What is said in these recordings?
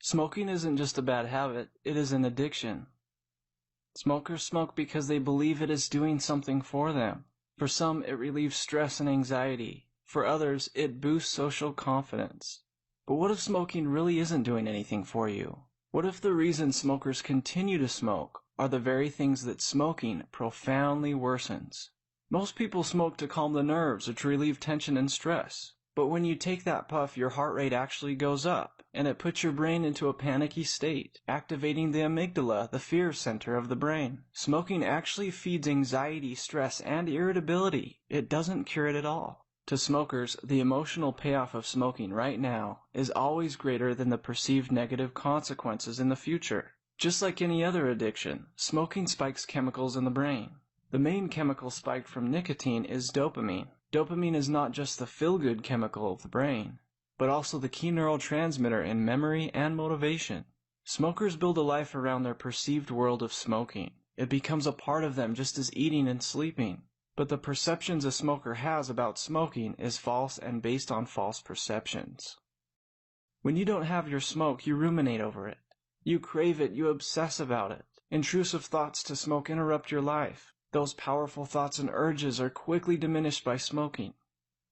Smoking isn't just a bad habit, it is an addiction. Smokers smoke because they believe it is doing something for them. For some, it relieves stress and anxiety. For others, it boosts social confidence. But what if smoking really isn't doing anything for you? What if the reason smokers continue to smoke are the very things that smoking profoundly worsens? Most people smoke to calm the nerves or to relieve tension and stress. But when you take that puff, your heart rate actually goes up, and it puts your brain into a panicky state, activating the amygdala, the fear center of the brain. Smoking actually feeds anxiety, stress, and irritability. It doesn't cure it at all. To smokers, the emotional payoff of smoking right now is always greater than the perceived negative consequences in the future. Just like any other addiction, smoking spikes chemicals in the brain. The main chemical spiked from nicotine is dopamine. Dopamine is not just the feel-good chemical of the brain, but also the key neurotransmitter in memory and motivation. Smokers build a life around their perceived world of smoking. It becomes a part of them just as eating and sleeping. But the perceptions a smoker has about smoking is false and based on false perceptions. When you don't have your smoke, you ruminate over it. You crave it, you obsess about it. Intrusive thoughts to smoke interrupt your life. Those powerful thoughts and urges are quickly diminished by smoking.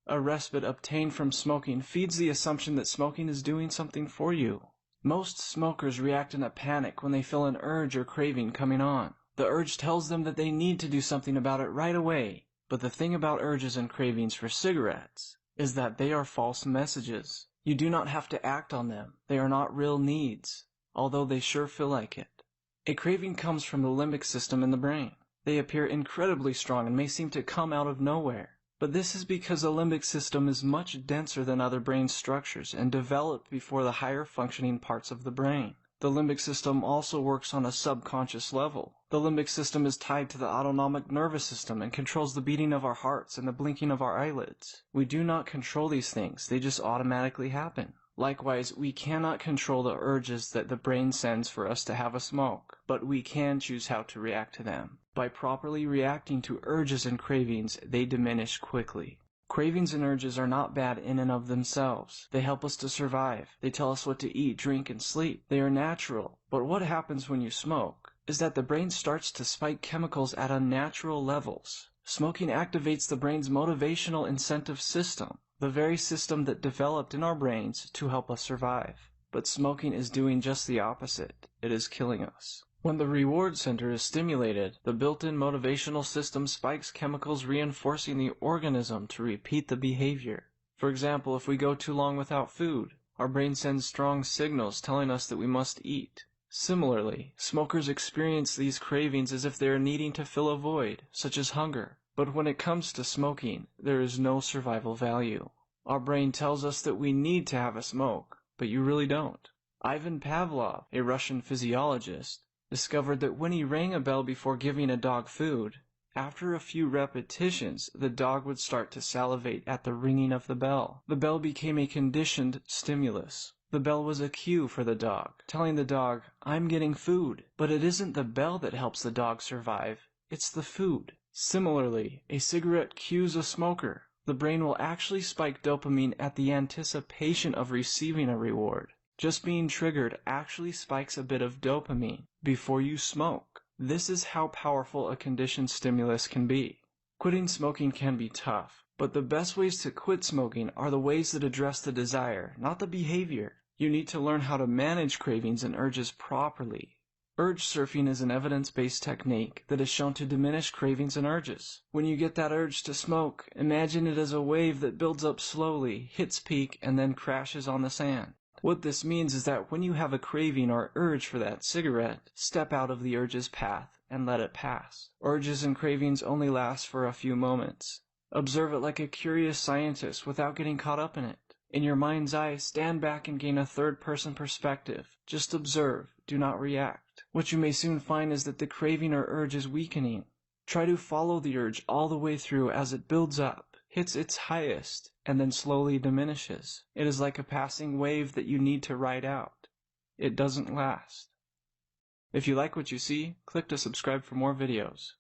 A respite obtained from smoking feeds the assumption that smoking is doing something for you. Most smokers react in a panic when they feel an urge or craving coming on. The urge tells them that they need to do something about it right away. But the thing about urges and cravings for cigarettes is that they are false messages. You do not have to act on them. They are not real needs, although they sure feel like it. A craving comes from the limbic system in the brain. They appear incredibly strong and may seem to come out of nowhere. But this is because the limbic system is much denser than other brain structures and developed before the higher functioning parts of the brain. The limbic system also works on a subconscious level. The limbic system is tied to the autonomic nervous system and controls the beating of our hearts and the blinking of our eyelids. We do not control these things, they just automatically happen. Likewise, we cannot control the urges that the brain sends for us to have a smoke, but we can choose how to react to them. By properly reacting to urges and cravings, they diminish quickly. Cravings and urges are not bad in and of themselves. They help us to survive. They tell us what to eat, drink, and sleep. They are natural. But what happens when you smoke is that the brain starts to spike chemicals at unnatural levels. Smoking activates the brain's motivational incentive system, the very system that developed in our brains to help us survive. But smoking is doing just the opposite. It is killing us. When the reward center is stimulated, the built-in motivational system spikes chemicals reinforcing the organism to repeat the behavior. For example, if we go too long without food, our brain sends strong signals telling us that we must eat. Similarly, smokers experience these cravings as if they are needing to fill a void, such as hunger. But when it comes to smoking, there is no survival value. Our brain tells us that we need to have a smoke, but you really don't. Ivan Pavlov, a Russian physiologist, discovered that when he rang a bell before giving a dog food, after a few repetitions, the dog would start to salivate at the ringing of the bell. The bell became a conditioned stimulus. The bell was a cue for the dog, telling the dog, "I'm getting food." But it isn't the bell that helps the dog survive, it's the food. Similarly, a cigarette cues a smoker. The brain will actually spike dopamine at the anticipation of receiving a reward. Just being triggered actually spikes a bit of dopamine before you smoke. This is how powerful a conditioned stimulus can be. Quitting smoking can be tough, but the best ways to quit smoking are the ways that address the desire, not the behavior. You need to learn how to manage cravings and urges properly. Urge surfing is an evidence-based technique that is shown to diminish cravings and urges. When you get that urge to smoke, imagine it as a wave that builds up slowly, hits peak, and then crashes on the sand. What this means is that when you have a craving or urge for that cigarette, step out of the urge's path and let it pass. Urges and cravings only last for a few moments. Observe it like a curious scientist without getting caught up in it. In your mind's eye, stand back and gain a third-person perspective. Just observe, do not react. What you may soon find is that the craving or urge is weakening. Try to follow the urge all the way through as it builds up, hits its highest, and then slowly diminishes. It is like a passing wave that you need to ride out. It doesn't last. If you like what you see, click to subscribe for more videos.